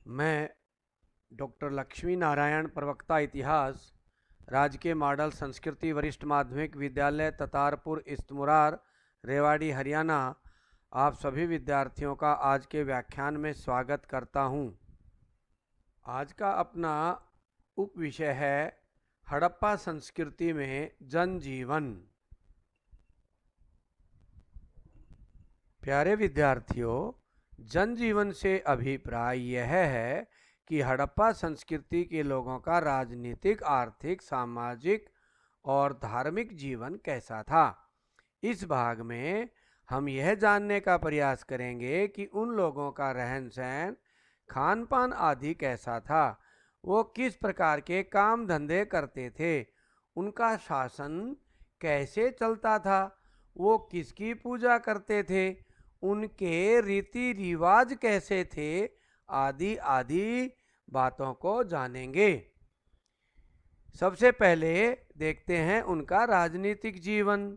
मैं डॉक्टर लक्ष्मी नारायण, प्रवक्ता इतिहास, राजकीय मॉडल संस्कृति वरिष्ठ माध्यमिक विद्यालय ततारपुर इस्तमुरार, रेवाड़ी, हरियाणा, आप सभी विद्यार्थियों का आज के व्याख्यान में स्वागत करता हूं। आज का अपना उप विषय है हड़प्पा संस्कृति में जनजीवन। प्यारे विद्यार्थियों, जनजीवन से अभिप्राय यह है कि हड़प्पा संस्कृति के लोगों का राजनीतिक, आर्थिक, सामाजिक और धार्मिक जीवन कैसा था। इस भाग में हम यह जानने का प्रयास करेंगे कि उन लोगों का रहन सहन, खान पान आदि कैसा था, वो किस प्रकार के काम धंधे करते थे, उनका शासन कैसे चलता था, वो किसकी पूजा करते थे, उनके रीति रिवाज कैसे थे, आदि आदि बातों को जानेंगे। सबसे पहले देखते हैं उनका राजनीतिक जीवन।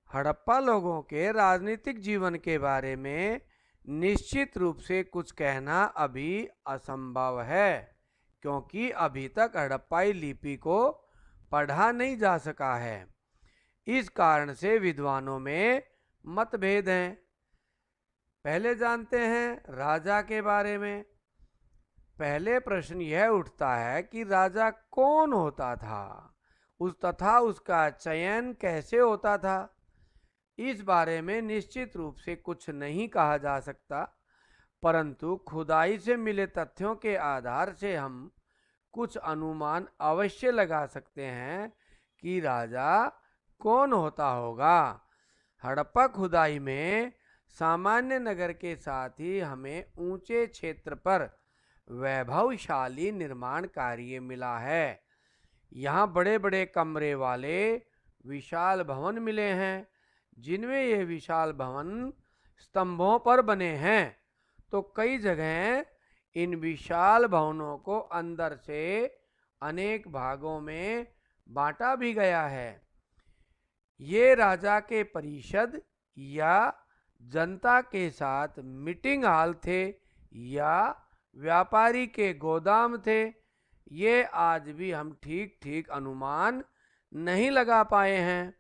हड़प्पा लोगों के राजनीतिक जीवन के बारे में निश्चित रूप से कुछ कहना अभी असंभव है, क्योंकि अभी तक हड़प्पाई लिपि को पढ़ा नहीं जा सका है। इस कारण से विद्वानों में मतभेद हैं। पहले जानते हैं राजा के बारे में। पहले प्रश्न यह उठता है कि राजा कौन होता था, तथा उसका चयन कैसे होता था। इस बारे में निश्चित रूप से कुछ नहीं कहा जा सकता, परंतु खुदाई से मिले तथ्यों के आधार से हम कुछ अनुमान अवश्य लगा सकते हैं कि राजा कौन होता होगा। हड़प्पा खुदाई में सामान्य नगर के साथ ही हमें ऊंचे क्षेत्र पर वैभवशाली निर्माण कार्य मिला है। यहाँ बड़े बड़े कमरे वाले विशाल भवन मिले हैं, जिनमें ये विशाल भवन स्तंभों पर बने हैं। तो कई जगह इन विशाल भवनों को अंदर से अनेक भागों में बांटा भी गया है। ये राजा के परिषद या जनता के साथ मीटिंग हॉल थे या व्यापारी के गोदाम थे, ये आज भी हम ठीक ठीक अनुमान नहीं लगा पाए हैं।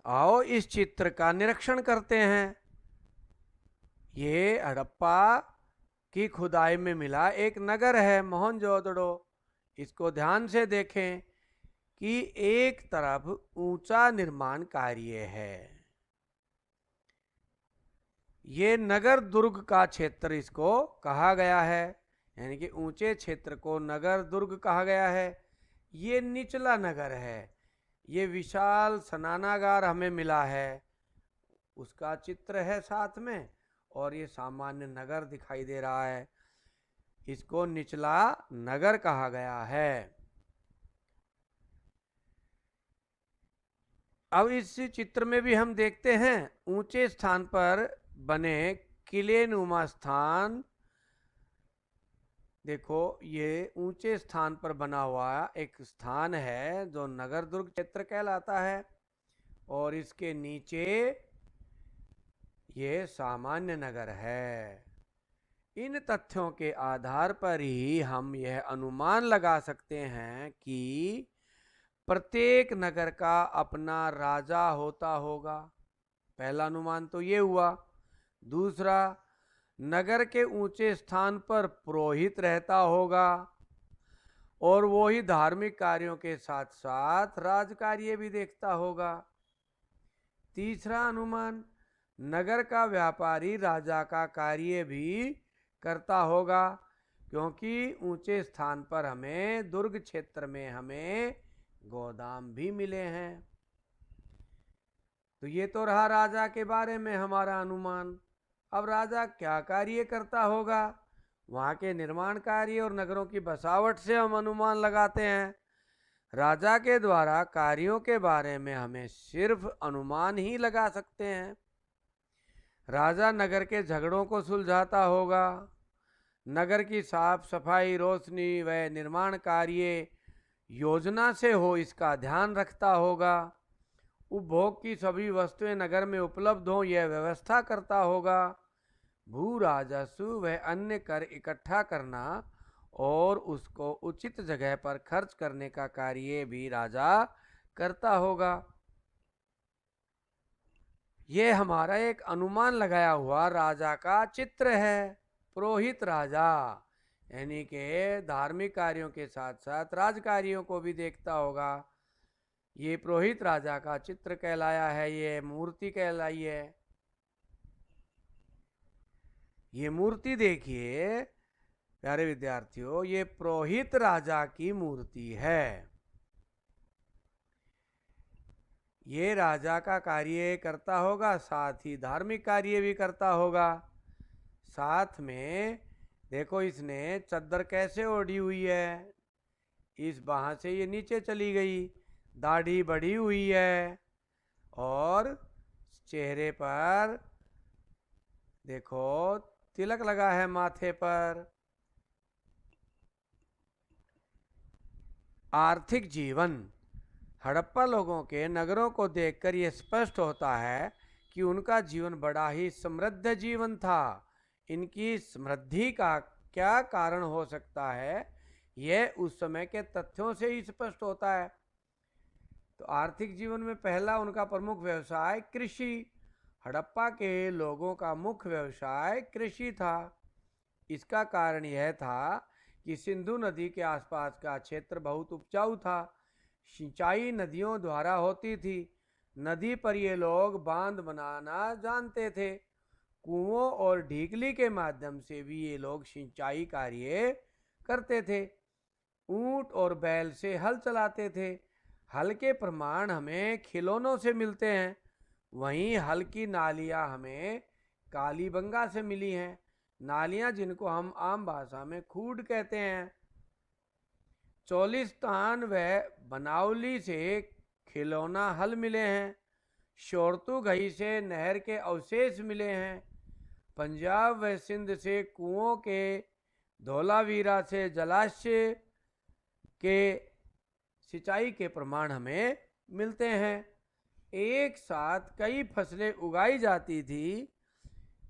आओ इस चित्र का निरीक्षण करते हैं। ये हड़प्पा की खुदाई में मिला एक नगर है मोहनजोदड़ो। इसको ध्यान से देखें कि एक तरफ ऊंचा निर्माण कार्य है। ये नगर दुर्ग का क्षेत्र इसको कहा गया है, यानी कि ऊंचे क्षेत्र को नगर दुर्ग कहा गया है। ये निचला नगर है। ये विशाल स्नानागार हमें मिला है, उसका चित्र है साथ में, और ये सामान्य नगर दिखाई दे रहा है। इसको निचला नगर कहा गया है। अब इस चित्र में भी हम देखते हैं ऊंचे स्थान पर बने किले नुमा स्थान। देखो, ये ऊंचे स्थान पर बना हुआ एक स्थान है जो नगर दुर्ग क्षेत्र कहलाता है, और इसके नीचे ये सामान्य नगर है। इन तथ्यों के आधार पर ही हम यह अनुमान लगा सकते हैं कि प्रत्येक नगर का अपना राजा होता होगा। पहला अनुमान तो ये हुआ। दूसरा, नगर के ऊंचे स्थान पर पुरोहित रहता होगा और वो ही धार्मिक कार्यों के साथ साथ राजकार्य भी देखता होगा। तीसरा अनुमान, नगर का व्यापारी राजा का कार्य भी करता होगा, क्योंकि ऊंचे स्थान पर हमें दुर्ग क्षेत्र में हमें गोदाम भी मिले हैं। तो ये तो रहा राजा के बारे में हमारा अनुमान। अब राजा क्या कार्य करता होगा, वहाँ के निर्माण कार्य और नगरों की बसावट से हम अनुमान लगाते हैं। राजा के द्वारा कार्यों के बारे में हमें सिर्फ अनुमान ही लगा सकते हैं। राजा नगर के झगड़ों को सुलझाता होगा, नगर की साफ सफाई, रोशनी व निर्माण कार्य योजना से हो इसका ध्यान रखता होगा, उपभोग की सभी वस्तुएं नगर में उपलब्ध हों यह व्यवस्था करता होगा। भू राजस्व व अन्य कर इकट्ठा करना और उसको उचित जगह पर खर्च करने का कार्य भी राजा करता होगा। ये हमारा एक अनुमान लगाया हुआ राजा का चित्र है। पुरोहित राजा यानी कि धार्मिक कार्यों के साथ साथ राज कार्यों को भी देखता होगा। ये पुरोहित राजा का चित्र कहलाया है, ये मूर्ति कहलाई है। ये मूर्ति देखिए प्यारे विद्यार्थियों, ये पुरोहित राजा की मूर्ति है। ये राजा का कार्य करता होगा, साथ ही धार्मिक कार्य भी करता होगा। साथ में देखो इसने चद्दर कैसे ओढ़ी हुई है, इस बाह से ये नीचे चली गई, दाढ़ी बढ़ी हुई है और चेहरे पर देखो तिलक लगा है माथे पर। आर्थिक जीवन, हड़प्पा लोगों के नगरों को देखकर यह स्पष्ट होता है कि उनका जीवन बड़ा ही समृद्ध जीवन था। इनकी समृद्धि का क्या कारण हो सकता है, यह उस समय के तथ्यों से ही स्पष्ट होता है। तो आर्थिक जीवन में पहला उनका प्रमुख व्यवसाय कृषि। हड़प्पा के लोगों का मुख्य व्यवसाय कृषि था। इसका कारण यह था कि सिंधु नदी के आसपास का क्षेत्र बहुत उपजाऊ था। सिंचाई नदियों द्वारा होती थी। नदी पर ये लोग बांध बनाना जानते थे। कुओं और ढीकली के माध्यम से भी ये लोग सिंचाई कार्य करते थे। ऊंट और बैल से हल चलाते थे। हल के प्रमाण हमें खिलौनों से मिलते हैं, वहीं हल की नालियाँ हमें कालीबंगा से मिली हैं। नालियाँ जिनको हम आम भाषा में खूड कहते हैं। चोलिस्तान व बनावली से खिलौना हल मिले हैं। शोरतुगई से नहर के अवशेष मिले हैं। पंजाब व सिंध से कुओं के, धौलावीरा से जलाशय के सिंचाई के प्रमाण हमें मिलते हैं। एक साथ कई फसलें उगाई जाती थी।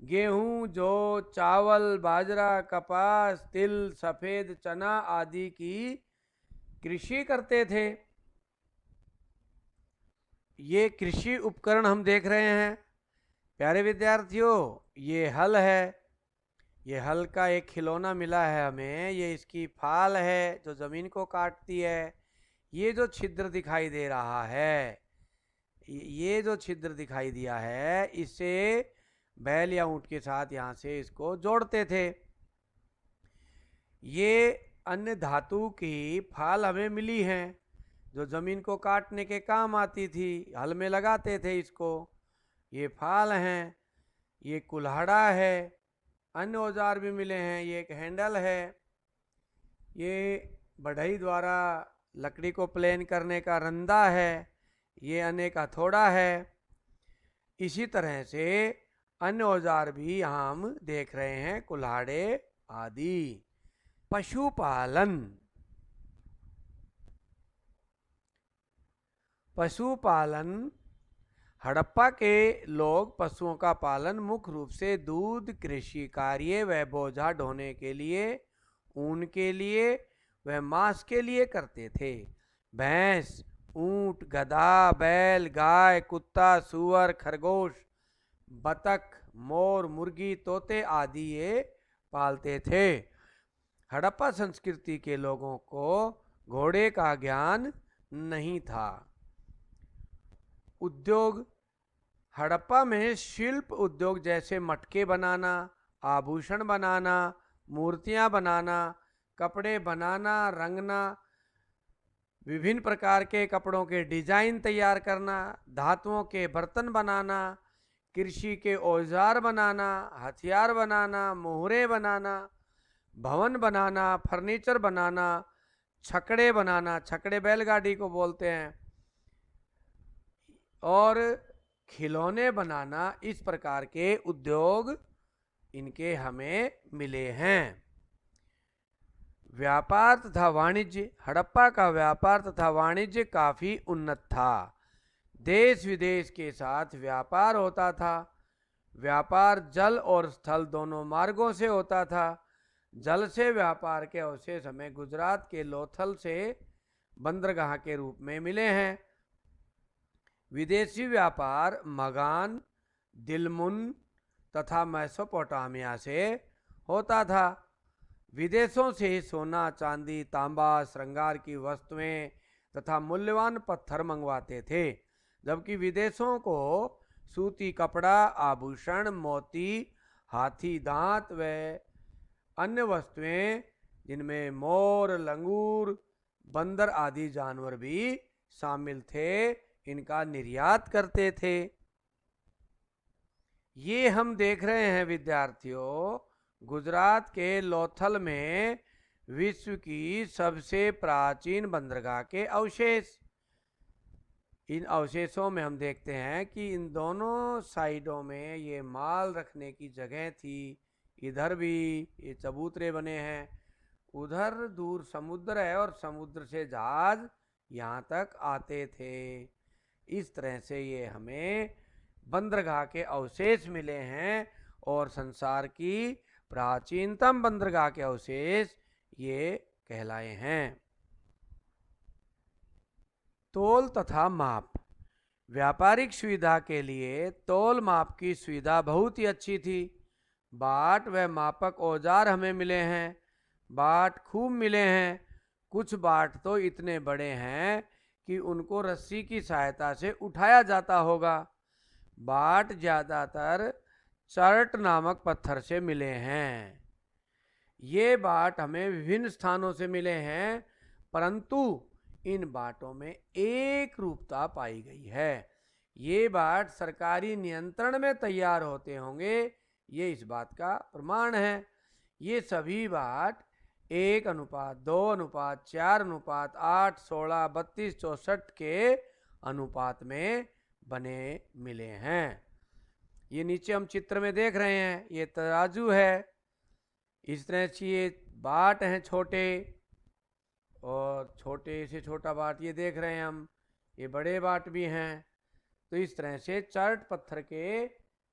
गेहूं, जौ, चावल, बाजरा, कपास, तिल, सफ़ेद चना आदि की कृषि करते थे। ये कृषि उपकरण हम देख रहे हैं प्यारे विद्यार्थियों, ये हल है। ये हल का एक खिलौना मिला है हमें। ये इसकी फाल है जो ज़मीन को काटती है। ये जो छिद्र दिखाई दे रहा है, ये जो छिद्र दिखाई दिया है, इससे बैल या ऊंट के साथ यहाँ से इसको जोड़ते थे। ये अन्य धातु की फाल हमें मिली हैं जो ज़मीन को काटने के काम आती थी। हल में लगाते थे इसको। ये फाल हैं, ये कुल्हाड़ा है। अन्य औजार भी मिले हैं। ये एक हैंडल है। ये बढ़ई द्वारा लकड़ी को प्लेन करने का रंदा है। ये अनेक हथौड़ा है। इसी तरह से अन्य औजार भी यहाँ हम देख रहे हैं, कुल्हाड़े आदि। पशुपालन, पशुपालन, हड़प्पा के लोग पशुओं का पालन मुख्य रूप से दूध, कृषि कार्य व बोझा ढोने के लिए, ऊन के लिए व मांस के लिए करते थे। भैंस, ऊंट, गधा, बैल, गाय, कुत्ता, सूअर, खरगोश, बतख, मोर, मुर्गी, तोते आदि ये पालते थे। हड़प्पा संस्कृति के लोगों को घोड़े का ज्ञान नहीं था। उद्योग, हड़प्पा में शिल्प उद्योग जैसे मटके बनाना, आभूषण बनाना, मूर्तियां बनाना, कपड़े बनाना, रंगना, विभिन्न प्रकार के कपड़ों के डिजाइन तैयार करना, धातुओं के बर्तन बनाना, कृषि के औजार बनाना, हथियार बनाना, मोहरे बनाना, भवन बनाना, फर्नीचर बनाना, छकड़े बनाना, छकड़े बैलगाड़ी को बोलते हैं, और खिलौने बनाना, इस प्रकार के उद्योग इनके हमें मिले हैं। व्यापार तथा वाणिज्य, हड़प्पा का व्यापार तथा वाणिज्य काफ़ी उन्नत था। देश विदेश के साथ व्यापार होता था। व्यापार जल और स्थल दोनों मार्गों से होता था। जल से व्यापार के अवशेष हमें गुजरात के लोथल से बंदरगाह के रूप में मिले हैं। विदेशी व्यापार मगान, दिलमुन तथा मेसोपोटामिया से होता था। विदेशों से सोना, चांदी, तांबा, श्रृंगार की वस्तुएं तथा मूल्यवान पत्थर मंगवाते थे, जबकि विदेशों को सूती कपड़ा, आभूषण, मोती, हाथी दांत व अन्य वस्तुएं जिनमें मोर, लंगूर, बंदर आदि जानवर भी शामिल थे, इनका निर्यात करते थे। ये हम देख रहे हैं विद्यार्थियों, गुजरात के लोथल में विश्व की सबसे प्राचीन बंदरगाह के अवशेष। इन अवशेषों में हम देखते हैं कि इन दोनों साइडों में ये माल रखने की जगह थी। इधर भी ये चबूतरे बने हैं, उधर दूर समुद्र है और समुद्र से जहाज यहाँ तक आते थे। इस तरह से ये हमें बंदरगाह के अवशेष मिले हैं और संसार की प्राचीनतम बंदरगाह के अवशेष ये कहलाए हैं। तोल तथा माप। व्यापारिक सुविधा के लिए तोल माप की सुविधा बहुत ही अच्छी थी। बाट व मापक औजार हमें मिले हैं। बाट खूब मिले हैं। कुछ बाट तो इतने बड़े हैं कि उनको रस्सी की सहायता से उठाया जाता होगा। बाट ज़्यादातर चर्ट नामक पत्थर से मिले हैं। ये बाट हमें विभिन्न स्थानों से मिले हैं, परंतु इन बाटों में एक रूपता पाई गई है। ये बाट सरकारी नियंत्रण में तैयार होते होंगे, ये इस बात का प्रमाण है। ये सभी बाट 1:2:4:8, 16, 32, 64 के अनुपात में बने मिले हैं। ये नीचे हम चित्र में देख रहे हैं, ये तराजू है। इस तरह से ये बाट हैं छोटे, और छोटे से छोटा बाट ये देख रहे हैं हम, ये बड़े बाट भी हैं। तो इस तरह से चर्ट पत्थर के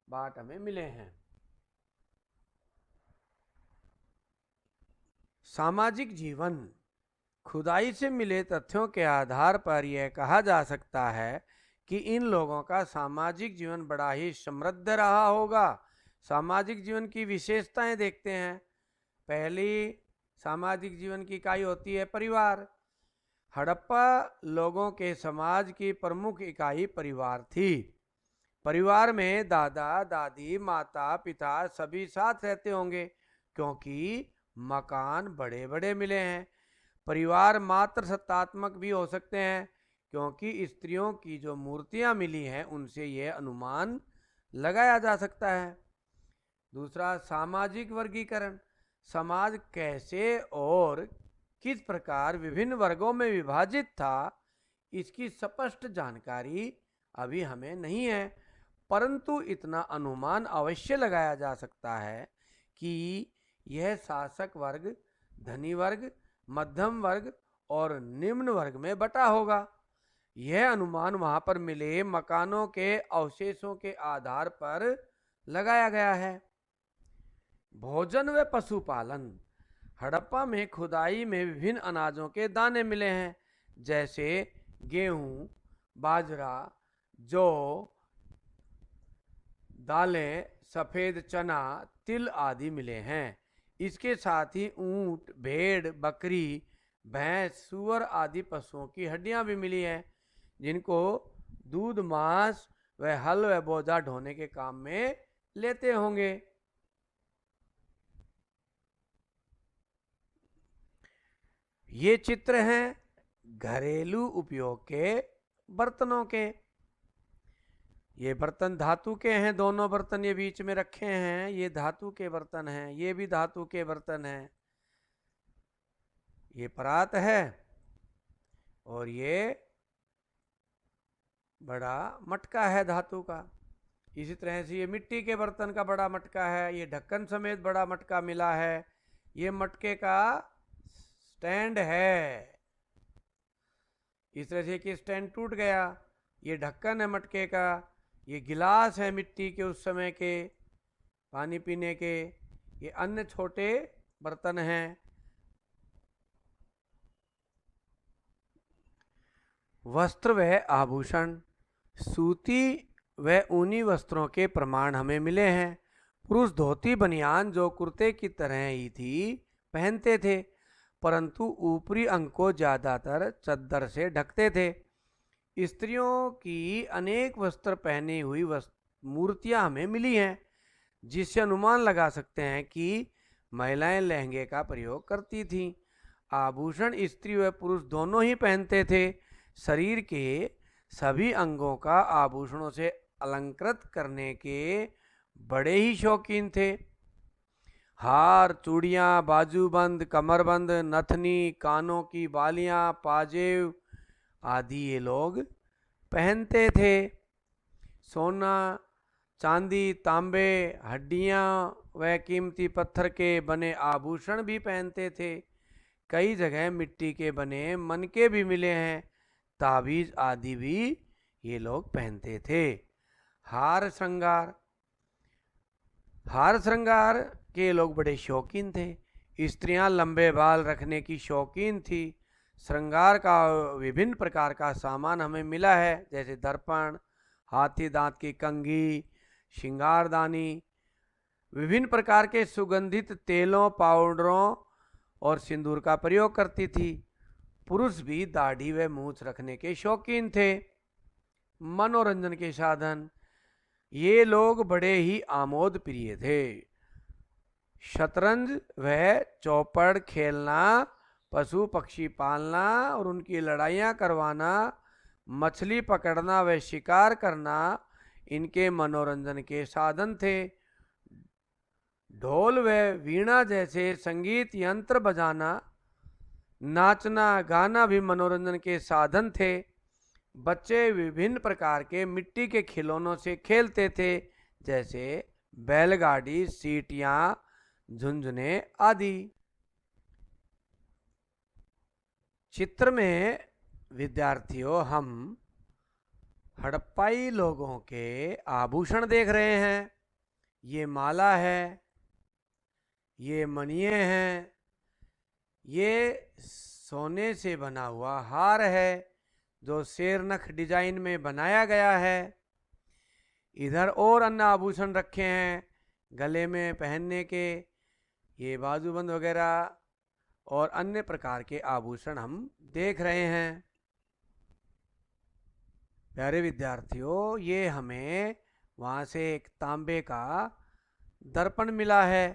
बाट हमें मिले हैं। सामाजिक जीवन। खुदाई से मिले तथ्यों के आधार पर यह कहा जा सकता है कि इन लोगों का सामाजिक जीवन बड़ा ही समृद्ध रहा होगा। सामाजिक जीवन की विशेषताएं देखते हैं। पहली सामाजिक जीवन की इकाई होती है परिवार। हड़प्पा लोगों के समाज की प्रमुख इकाई परिवार थी। परिवार में दादा दादी, माता पिता सभी साथ रहते होंगे, क्योंकि मकान बड़े बड़े मिले हैं। परिवार मात्र सत्तात्मक भी हो सकते हैं, क्योंकि स्त्रियों की जो मूर्तियां मिली हैं उनसे यह अनुमान लगाया जा सकता है। दूसरा, सामाजिक वर्गीकरण। समाज कैसे और किस प्रकार विभिन्न वर्गों में विभाजित था, इसकी स्पष्ट जानकारी अभी हमें नहीं है, परंतु इतना अनुमान अवश्य लगाया जा सकता है कि यह शासक वर्ग, धनी वर्ग, मध्यम वर्ग और निम्न वर्ग में बटा होगा। यह अनुमान वहां पर मिले मकानों के अवशेषों के आधार पर लगाया गया है। भोजन व पशुपालन। हड़प्पा में खुदाई में विभिन्न अनाजों के दाने मिले हैं, जैसे गेहूं, बाजरा, जौ, दालें, सफ़ेद चना, तिल आदि मिले हैं। इसके साथ ही ऊंट, भेड़, बकरी, भैंस, सूअर आदि पशुओं की हड्डियां भी मिली हैं, जिनको दूध, मांस व हल व बोझा ढोने के काम में लेते होंगे। ये चित्र हैं घरेलू उपयोग के बर्तनों के। ये बर्तन धातु के हैं, दोनों बर्तन ये बीच में रखे हैं, ये धातु के बर्तन हैं, ये भी धातु के बर्तन हैं। ये परात है और ये बड़ा मटका है धातु का। इसी तरह से ये मिट्टी के बर्तन का बड़ा मटका है, ये ढक्कन समेत बड़ा मटका मिला है। ये मटके का स्टैंड है। इस तरह से कि स्टैंड टूट गया ये ढक्कन है मटके का, ये गिलास है मिट्टी के उस समय के पानी पीने के, ये अन्य छोटे बर्तन हैं। वस्त्र व आभूषण, सूती व ऊनी वस्त्रों के प्रमाण हमें मिले हैं। पुरुष धोती बनियान जो कुर्ते की तरह ही थी पहनते थे, परंतु ऊपरी अंग को ज़्यादातर चद्दर से ढकते थे। स्त्रियों की अनेक वस्त्र पहनी हुई मूर्तियां हमें मिली हैं, जिससे अनुमान लगा सकते हैं कि महिलाएं लहंगे का प्रयोग करती थीं। आभूषण स्त्री व पुरुष दोनों ही पहनते थे। शरीर के सभी अंगों का आभूषणों से अलंकृत करने के बड़े ही शौकीन थे। हार, चूड़ियाँ, बाजूबंद, कमरबंद, नथनी, कानों की बालियाँ, पाजेब आदि ये लोग पहनते थे। सोना, चांदी, तांबे, हड्डियाँ व कीमती पत्थर के बने आभूषण भी पहनते थे। कई जगह मिट्टी के बने मनके भी मिले हैं। ताबीज आदि भी ये लोग पहनते थे। हार श्रृंगार, हार श्रृंगार के लोग बड़े शौकीन थे। स्त्रियां लंबे बाल रखने की शौकीन थी। श्रृंगार का विभिन्न प्रकार का सामान हमें मिला है, जैसे दर्पण, हाथी दांत की कंघी, श्रृंगारदानी, विभिन्न प्रकार के सुगंधित तेलों, पाउडरों और सिंदूर का प्रयोग करती थी। पुरुष भी दाढ़ी व मूछ रखने के शौकीन थे। मनोरंजन के साधन, ये लोग बड़े ही आमोद प्रिय थे। शतरंज व चौपड़ खेलना, पशु पक्षी पालना और उनकी लड़ाइयाँ करवाना, मछली पकड़ना व शिकार करना इनके मनोरंजन के साधन थे। ढोल व वीणा जैसे संगीत यंत्र बजाना, नाचना गाना भी मनोरंजन के साधन थे। बच्चे विभिन्न प्रकार के मिट्टी के खिलौनों से खेलते थे, जैसे बैलगाड़ी, सीटियाँ, झुंझुने आदि। चित्र में विद्यार्थियों हम हड़प्पाई लोगों के आभूषण देख रहे हैं। ये माला है, ये मणिये हैं, ये सोने से बना हुआ हार है जो शेरनख डिजाइन में बनाया गया है। इधर और अन्य आभूषण रखे हैं गले में पहनने के, ये बाजूबंद वगैरह और अन्य प्रकार के आभूषण हम देख रहे हैं। प्यारे विद्यार्थियों, ये हमें वहाँ से एक तांबे का दर्पण मिला है।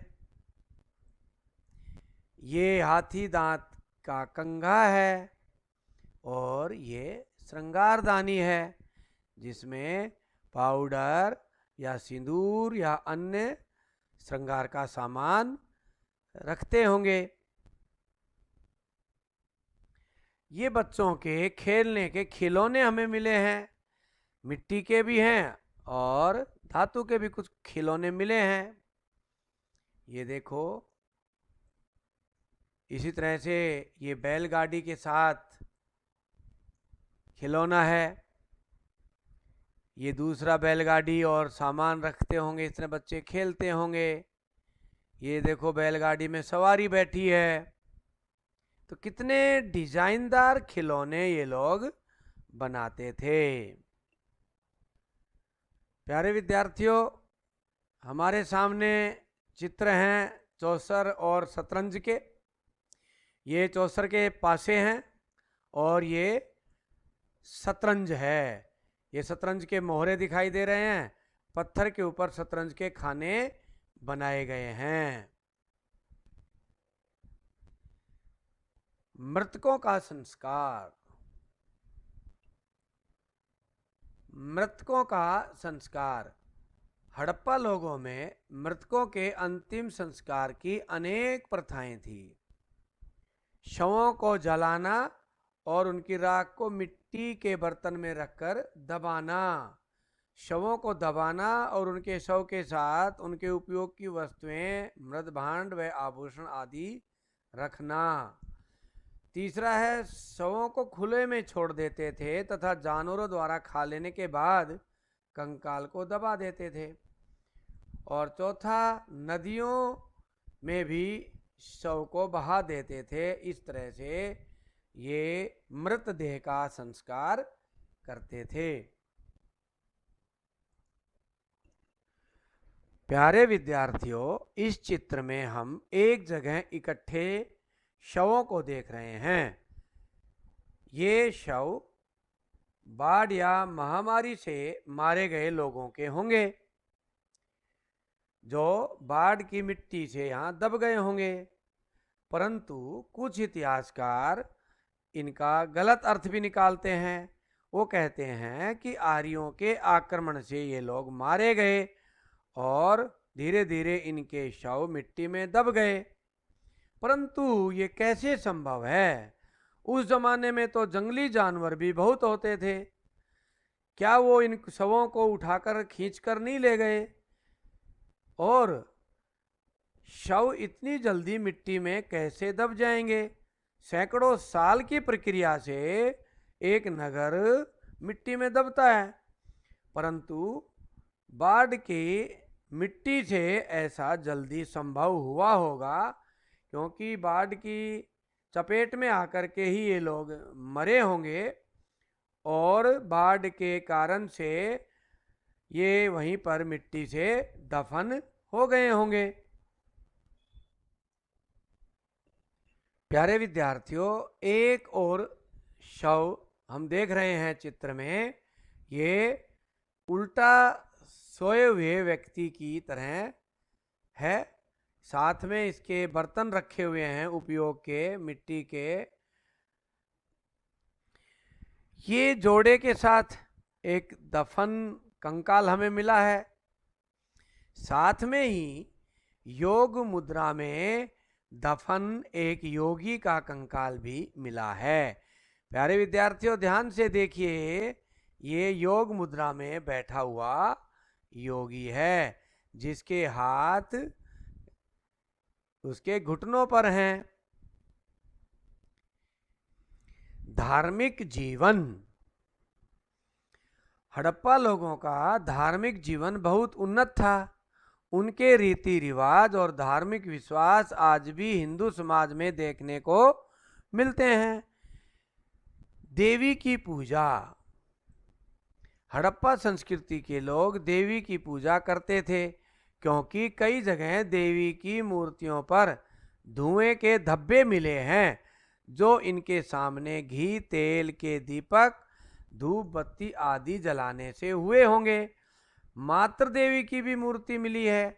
ये हाथी दांत का कंघा है और ये श्रृंगारदानी है, जिसमें पाउडर या सिंदूर या अन्य श्रृंगार का सामान रखते होंगे। ये बच्चों के खेलने के खिलौने हमें मिले हैं। मिट्टी के भी हैं और धातु के भी कुछ खिलौने मिले हैं। ये देखो, इसी तरह से ये बैलगाड़ी के साथ खिलौना है। ये दूसरा बैलगाड़ी और सामान रखते होंगे, इस तरह बच्चे खेलते होंगे। ये देखो, बैलगाड़ी में सवारी बैठी है। तो कितने डिजाइनदार खिलौने ये लोग बनाते थे। प्यारे विद्यार्थियों, हमारे सामने चित्र हैं चौसर और शतरंज के। ये चौसर के पासे हैं और ये शतरंज है। ये शतरंज के मोहरे दिखाई दे रहे हैं। पत्थर के ऊपर शतरंज के खाने बनाए गए हैं। मृतकों का संस्कार, मृतकों का संस्कार। हड़प्पा लोगों में मृतकों के अंतिम संस्कार की अनेक प्रथाएं थी। शवों को जलाना और उनकी राख को मिट्टी के बर्तन में रखकर दबाना, शवों को दबाना और उनके शव के साथ उनके उपयोग की वस्तुएं, मृत भांड व आभूषण आदि रखना। तीसरा है शवों को खुले में छोड़ देते थे तथा जानवरों द्वारा खा लेने के बाद कंकाल को दबा देते थे। और चौथा, नदियों में भी शव को बहा देते थे। इस तरह से ये मृतदेह का संस्कार करते थे। प्यारे विद्यार्थियों, इस चित्र में हम एक जगह इकट्ठे शवों को देख रहे हैं। ये शव बाढ़ या महामारी से मारे गए लोगों के होंगे, जो बाढ़ की मिट्टी से यहाँ दब गए होंगे। परंतु कुछ इतिहासकार इनका गलत अर्थ भी निकालते हैं। वो कहते हैं कि आर्यों के आक्रमण से ये लोग मारे गए और धीरे धीरे इनके शव मिट्टी में दब गए। परंतु ये कैसे संभव है? उस जमाने में तो जंगली जानवर भी बहुत होते थे। क्या वो इन शवों को उठाकर खींचकर नहीं ले गए? और शव इतनी जल्दी मिट्टी में कैसे दब जाएंगे? सैकड़ों साल की प्रक्रिया से एक नगर मिट्टी में दबता है, परंतु बाढ़ की मिट्टी से ऐसा जल्दी संभव हुआ होगा क्योंकि बाढ़ की चपेट में आकर के ही ये लोग मरे होंगे और बाढ़ के कारण से ये वहीं पर मिट्टी से दफन हो गए होंगे। प्यारे विद्यार्थियों, एक और शव हम देख रहे हैं चित्र में। ये उल्टा सोए हुए व्यक्ति की तरह है। साथ में इसके बर्तन रखे हुए हैं उपयोग के, मिट्टी के। ये जोड़े के साथ एक दफन कंकाल हमें मिला है। साथ में ही योग मुद्रा में दफन एक योगी का कंकाल भी मिला है। प्यारे विद्यार्थियों, ध्यान से देखिए, ये योग मुद्रा में बैठा हुआ योगी है जिसके हाथ उसके घुटनों पर हैं। धार्मिक जीवन। हड़प्पा लोगों का धार्मिक जीवन बहुत उन्नत था। उनके रीति रिवाज और धार्मिक विश्वास आज भी हिंदू समाज में देखने को मिलते हैं। देवी की पूजा। हड़प्पा संस्कृति के लोग देवी की पूजा करते थे क्योंकि कई जगह देवी की मूर्तियों पर धुएं के धब्बे मिले हैं जो इनके सामने घी तेल के दीपक धूप बत्ती आदि जलाने से हुए होंगे। मातृ देवी की भी मूर्ति मिली है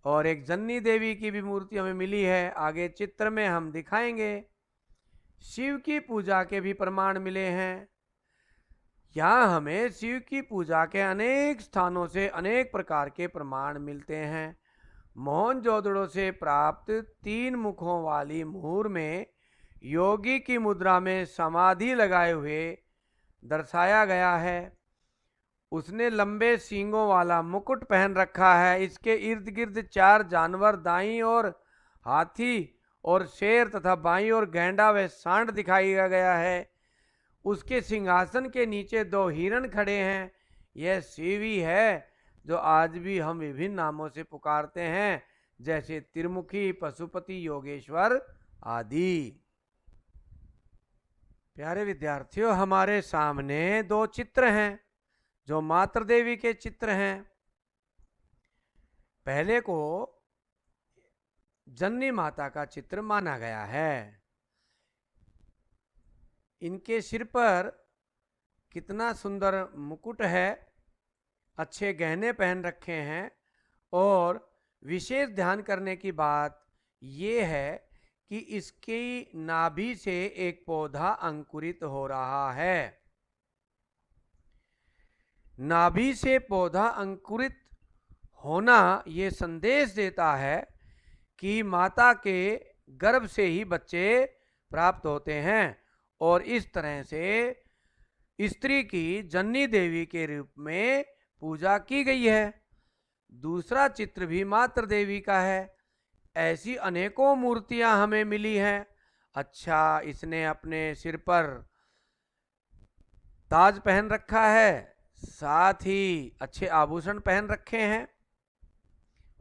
और एक जन्नी देवी की भी मूर्ति हमें मिली है, आगे चित्र में हम दिखाएंगे। शिव की पूजा के भी प्रमाण मिले हैं। यहाँ हमें शिव की पूजा के अनेक स्थानों से अनेक प्रकार के प्रमाण मिलते हैं। मोहनजोदड़ो से प्राप्त 3 मुखों वाली मुहूर में योगी की मुद्रा में समाधि लगाए हुए दर्शाया गया है। उसने लंबे सींगों वाला मुकुट पहन रखा है। इसके इर्द गिर्द 4 जानवर, दाईं ओर हाथी और शेर तथा बाईं ओर गैंडा व सांड दिखाया गया है। उसके सिंहासन के नीचे 2 हिरण खड़े हैं। यह शिव ही है जो आज भी हम विभिन्न नामों से पुकारते हैं, जैसे त्रिमुखी, पशुपति, योगेश्वर आदि। प्यारे विद्यार्थियों, हमारे सामने 2 चित्र हैं जो मातृ देवी के चित्र हैं। पहले को जननी माता का चित्र माना गया है। इनके सिर पर कितना सुंदर मुकुट है, अच्छे गहने पहन रखे हैं और विशेष ध्यान करने की बात यह है कि इसकी नाभि से एक पौधा अंकुरित हो रहा है। नाभि से पौधा अंकुरित होना ये संदेश देता है कि माता के गर्भ से ही बच्चे प्राप्त होते हैं और इस तरह से स्त्री की जननी देवी के रूप में पूजा की गई है। दूसरा चित्र भी मातृ देवी का है। ऐसी अनेकों मूर्तियां हमें मिली हैं। अच्छा, इसने अपने सिर पर ताज पहन रखा है, साथ ही अच्छे आभूषण पहन रखे हैं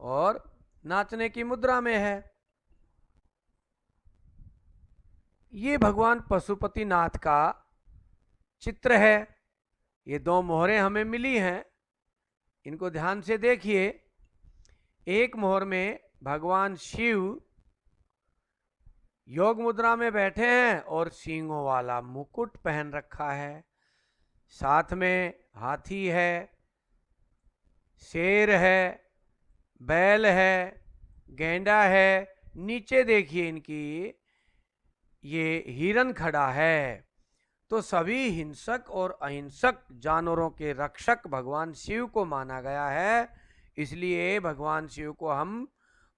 और नाचने की मुद्रा में है। ये भगवान पशुपतिनाथ का चित्र है। ये दो मोहरें हमें मिली हैं, इनको ध्यान से देखिए। एक मोहर में भगवान शिव योग मुद्रा में बैठे हैं और सींगों वाला मुकुट पहन रखा है, साथ में हाथी है, शेर है, बैल है, गैंडा है। नीचे देखिए इनकी ये हिरन खड़ा है। तो सभी हिंसक और अहिंसक जानवरों के रक्षक भगवान शिव को माना गया है, इसलिए भगवान शिव को हम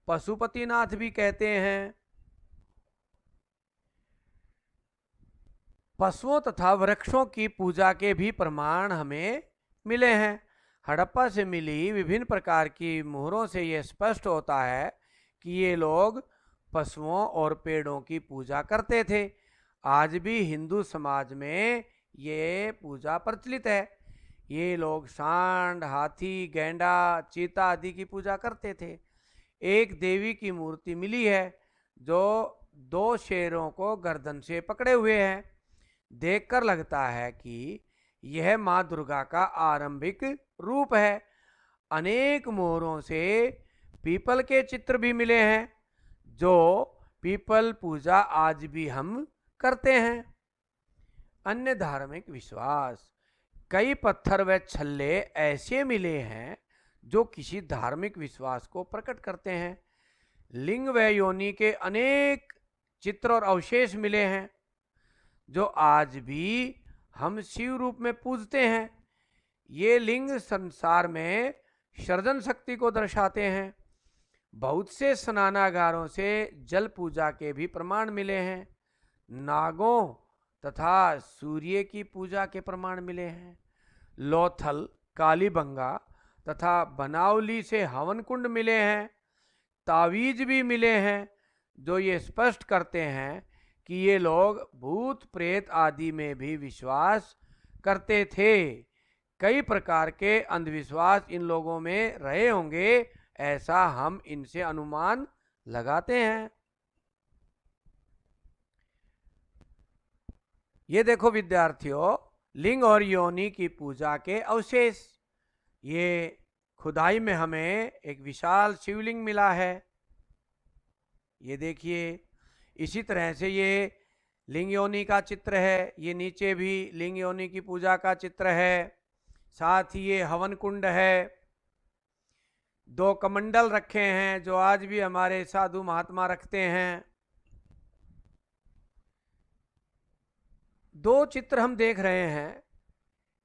पशुपतिनाथ भी कहते हैं। पशुओं तथा वृक्षों की पूजा के भी प्रमाण हमें मिले हैं। हड़प्पा से मिली विभिन्न प्रकार की मोहरों से यह स्पष्ट होता है कि ये लोग पशुओं और पेड़ों की पूजा करते थे। आज भी हिंदू समाज में ये पूजा प्रचलित है। ये लोग सांड, हाथी, गैंडा, चीता आदि की पूजा करते थे। एक देवी की मूर्ति मिली है जो दो शेरों को गर्दन से पकड़े हुए है। देखकर लगता है कि यह माँ दुर्गा का आरंभिक रूप है। अनेक मोहरों से पीपल के चित्र भी मिले हैं, जो पीपल पूजा आज भी हम करते हैं। अन्य धार्मिक विश्वास, कई पत्थर व छल्ले ऐसे मिले हैं जो किसी धार्मिक विश्वास को प्रकट करते हैं। लिंग व योनि के अनेक चित्र और अवशेष मिले हैं जो आज भी हम शिव रूप में पूजते हैं। ये लिंग संसार में सृजन शक्ति को दर्शाते हैं। बहुत से स्नानागारों से जल पूजा के भी प्रमाण मिले हैं। नागों तथा सूर्य की पूजा के प्रमाण मिले हैं। लोथल, कालीबंगा तथा बनावली से हवन कुंड मिले हैं। तावीज भी मिले हैं जो ये स्पष्ट करते हैं कि ये लोग भूत प्रेत आदि में भी विश्वास करते थे। कई प्रकार के अंधविश्वास इन लोगों में रहे होंगे, ऐसा हम इनसे अनुमान लगाते हैं। ये देखो विद्यार्थियों, लिंग और योनि की पूजा के अवशेष। ये खुदाई में हमें एक विशाल शिवलिंग मिला है, ये देखिए। इसी तरह से ये लिंग योनि का चित्र है। ये नीचे भी लिंग योनि की पूजा का चित्र है। साथ ही ये हवन कुंड है। दो कमंडल रखे हैं जो आज भी हमारे साधु महात्मा रखते हैं। दो चित्र हम देख रहे हैं।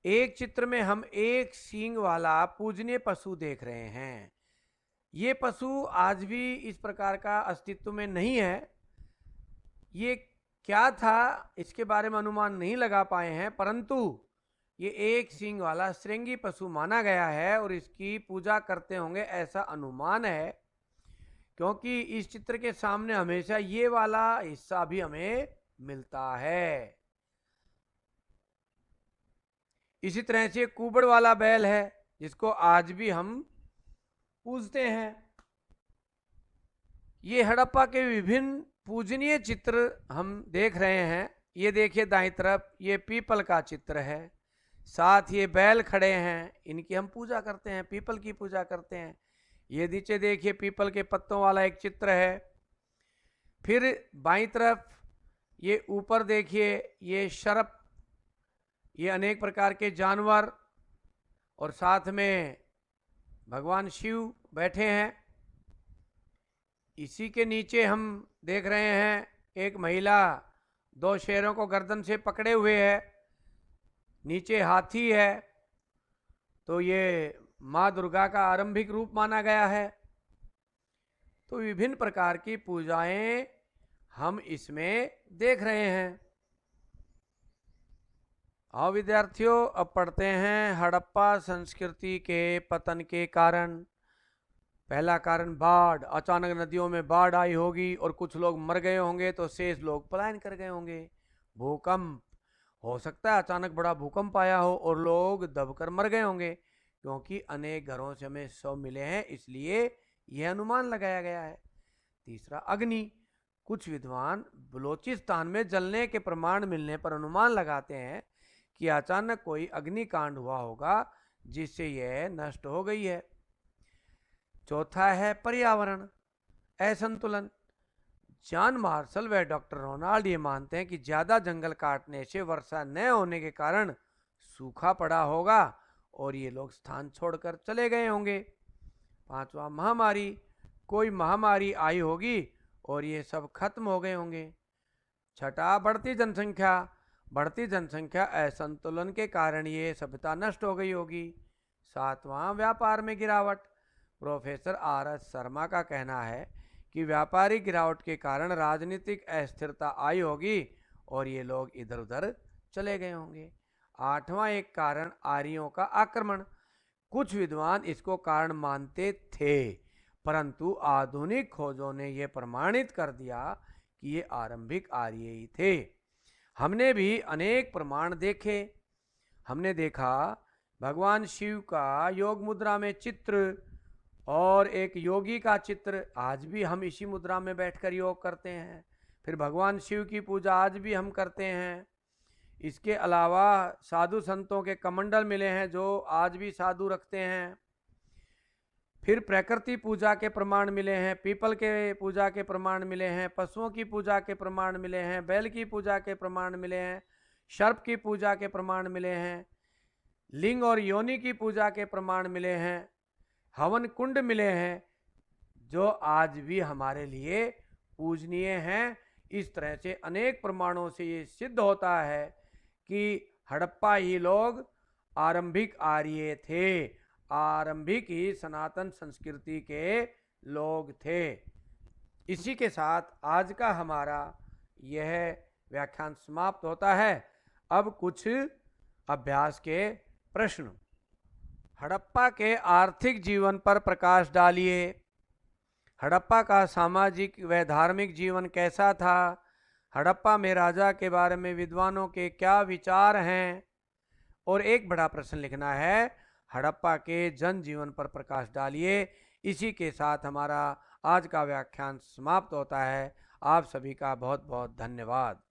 एक चित्र में हम एक सींग वाला पूजनीय पशु देख रहे हैं। ये पशु आज भी इस प्रकार का अस्तित्व में नहीं है। ये क्या था इसके बारे में अनुमान नहीं लगा पाए हैं, परंतु ये एक सींग वाला श्रृंगी पशु माना गया है और इसकी पूजा करते होंगे ऐसा अनुमान है, क्योंकि इस चित्र के सामने हमेशा ये वाला हिस्सा भी हमें मिलता है। इसी तरह से कुबड़ वाला बैल है जिसको आज भी हम पूजते हैं। ये हड़प्पा के विभिन्न पूजनीय चित्र हम देख रहे हैं। ये देखिए दाईं तरफ ये पीपल का चित्र है, साथ ये बैल खड़े हैं, इनकी हम पूजा करते हैं, पीपल की पूजा करते हैं। ये नीचे देखिए पीपल के पत्तों वाला एक चित्र है। फिर बाईं तरफ ये ऊपर देखिए ये सर्प, ये अनेक प्रकार के जानवर और साथ में भगवान शिव बैठे हैं। इसी के नीचे हम देख रहे हैं एक महिला दो शेरों को गर्दन से पकड़े हुए है, नीचे हाथी है। तो ये माँ दुर्गा का आरंभिक रूप माना गया है। तो विभिन्न प्रकार की पूजाएं हम इसमें देख रहे हैं। आओ विद्यार्थियों, अब पढ़ते हैं हड़प्पा संस्कृति के पतन के कारण। पहला कारण बाढ़, अचानक नदियों में बाढ़ आई होगी और कुछ लोग मर गए होंगे तो शेष लोग पलायन कर गए होंगे। भूकंप, हो सकता है अचानक बड़ा भूकंप आया हो और लोग दबकर मर गए होंगे, क्योंकि अनेक घरों से हमें शव मिले हैं, इसलिए यह अनुमान लगाया गया है। तीसरा अग्नि, कुछ विद्वान बलूचिस्तान में जलने के प्रमाण मिलने पर अनुमान लगाते हैं कि अचानक कोई अग्निकांड हुआ होगा जिससे यह नष्ट हो गई है। चौथा है पर्यावरण असंतुलन। जॉन मार्शल व डॉक्टर रोनाल्ड ये मानते हैं कि ज़्यादा जंगल काटने से वर्षा न होने के कारण सूखा पड़ा होगा और ये लोग स्थान छोड़कर चले गए होंगे। पांचवा महामारी, कोई महामारी आई होगी और ये सब खत्म हो गए होंगे। छठा बढ़ती जनसंख्या, बढ़ती जनसंख्या असंतुलन के कारण ये सभ्यता नष्ट हो गई होगी। सातवां व्यापार में गिरावट। प्रोफेसर आर एस शर्मा का कहना है कि व्यापारिक गिरावट के कारण राजनीतिक अस्थिरता आई होगी और ये लोग इधर उधर चले गए होंगे। आठवां एक कारण आर्यों का आक्रमण। कुछ विद्वान इसको कारण मानते थे, परंतु आधुनिक खोजों ने यह प्रमाणित कर दिया कि ये आरंभिक आर्य ही थे। हमने भी अनेक प्रमाण देखे। हमने देखा भगवान शिव का योग मुद्रा में चित्र और एक योगी का चित्र, आज भी हम इसी मुद्रा में बैठकर योग करते हैं। फिर भगवान शिव की पूजा आज भी हम करते हैं। इसके अलावा साधु संतों के कमंडल मिले हैं जो आज भी साधु रखते हैं। फिर प्रकृति पूजा के प्रमाण मिले हैं, पीपल के पूजा के प्रमाण मिले हैं, पशुओं की पूजा के प्रमाण मिले हैं, बैल की पूजा के प्रमाण मिले हैं, सर्प की पूजा के प्रमाण मिले हैं, लिंग और योनि की पूजा के प्रमाण मिले हैं, हवन कुंड मिले हैं जो आज भी हमारे लिए पूजनीय हैं। इस तरह से अनेक प्रमाणों से ये सिद्ध होता है कि हड़प्पा ही लोग आरंभिक आर्य थे, आरंभिक ही सनातन संस्कृति के लोग थे। इसी के साथ आज का हमारा यह व्याख्यान समाप्त होता है। अब कुछ अभ्यास के प्रश्न। हड़प्पा के आर्थिक जीवन पर प्रकाश डालिए। हड़प्पा का सामाजिक व धार्मिक जीवन कैसा था? हड़प्पा में राजा के बारे में विद्वानों के क्या विचार हैं? और एक बड़ा प्रश्न लिखना है, हड़प्पा के जनजीवन पर प्रकाश डालिए। इसी के साथ हमारा आज का व्याख्यान समाप्त होता है। आप सभी का बहुत बहुत धन्यवाद।